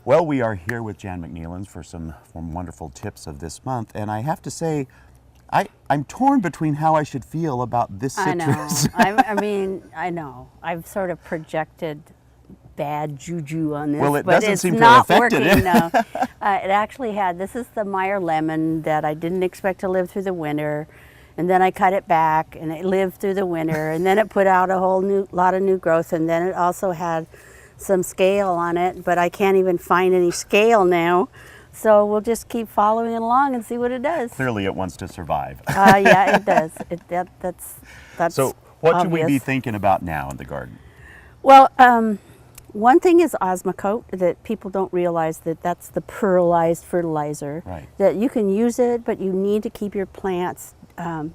Well, we are here with Jan McNeilans for some wonderful tips of this month, and I have to say, I'm torn between how I should feel about this citrus. I know. I've sort of projected bad juju on this, Well, it but doesn't it's seem to not have affected working. it. No. It actually had. This is the Meyer lemon that I didn't expect to live through the winter, and then I cut it back, and it lived through the winter, and then it put out a whole lot of new growth, and then it also had some scale on it, but I can't even find any scale now. So we'll just keep following it along and see what it does. Clearly, it wants to survive. Yeah, it does. That's So, what should we be obvious. thinking about now in the garden? Well, one thing is Osmocote, that people don't realize that that's the pearlized fertilizer. Right. That you can use it, but you need to keep your plants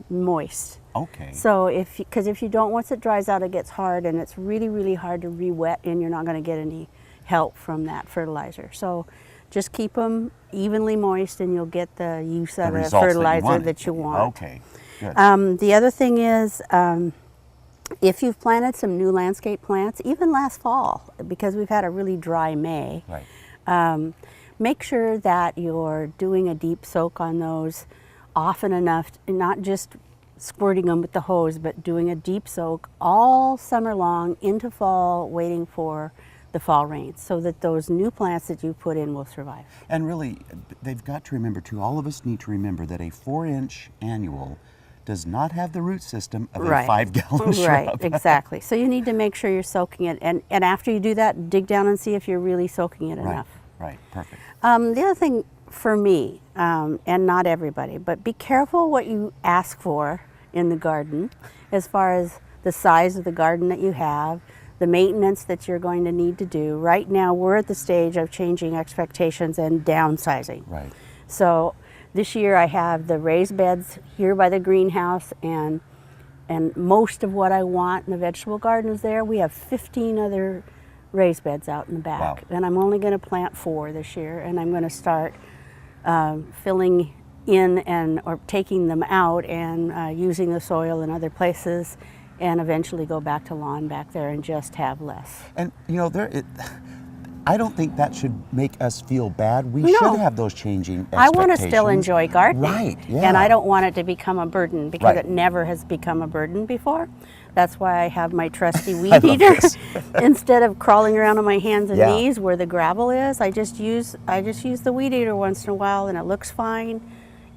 moist. Okay. So because if you don't, once it dries out, it gets hard, and it's really, really hard to re-wet, and you're not going to get any help from that fertilizer. So just keep them evenly moist, and you'll get the use of the fertilizer that you want. Okay. Good. The other thing is, if you've planted some new landscape plants, even last fall, because we've had a really dry May, Right. make sure that you're doing a deep soak on those often enough, not just squirting them with the hose, but doing a deep soak all summer long into fall, waiting for the fall rains, so that those new plants that you put in will survive. And really, they've got to remember too, all of us need to remember that a 4-inch annual does not have the root system of a 5-gallon shrub. Right, exactly. So you need to make sure you're soaking it, and after you do that, dig down and see if you're really soaking it enough. Right, perfect. The other thing for me, and not everybody, but be careful what you ask for in the garden as far as the size of the garden that you have, the maintenance that you're going to need to do. Right now, we're at the stage of changing expectations and downsizing. Right. So this year I have the raised beds here by the greenhouse, and most of what I want in the vegetable garden is there. We have 15 other raised beds out in the back. Wow. And I'm only going to plant 4 this year, and I'm going to start filling in or taking them out and using the soil in other places, and eventually go back to lawn back there and just have less. And you know, I don't think that should make us feel bad. We No. should have those changing expectations. I want to still enjoy gardening. Right, yeah. And I don't want it to become a burden, because Right. it never has become a burden before. That's why I have my trusty I weed love eater. this. Instead of crawling around on my hands and Yeah. knees where the gravel is, I just use the weed eater once in a while, and it looks fine,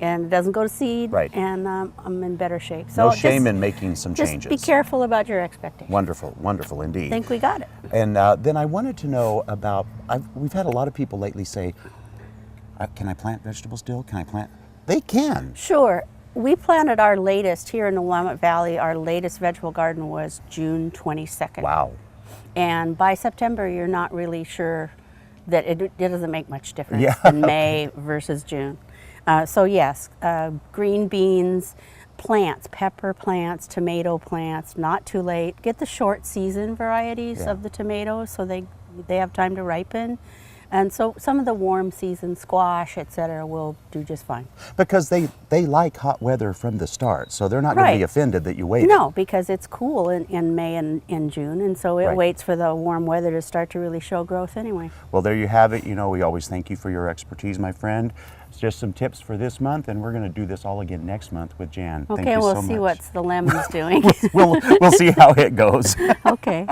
and it doesn't go to seed. Right. And I'm in better shape. So No shame just, in making some just changes. be careful about your expectations. Wonderful, wonderful indeed. I think we got it. And then I wanted to know about, we've had a lot of people lately say, can I plant vegetables still? Can I plant? They can. Sure. We planted our latest here in the Willamette Valley. Our latest vegetable garden was June 22nd. Wow. And by September, you're not really sure that it doesn't make much difference Yeah. in May versus June. So yes, green beans, plants, pepper plants, tomato plants, not too late. Get the short season varieties of the tomatoes so they have time to ripen. And so some of the warm season squash, etc., will do just fine. Because they like hot weather from the start, so they're not going to be Right. offended that you waited. No, because it's cool in May and in June, and so it Right. waits for the warm weather to start to really show growth anyway. Well, there you have it. You know, we always thank you for your expertise, my friend. It's just some tips for this month, and we're going to do this all again next month with Jan. Thank Okay, you we'll so see much. what the lemon's doing. We'll see how it goes. Okay.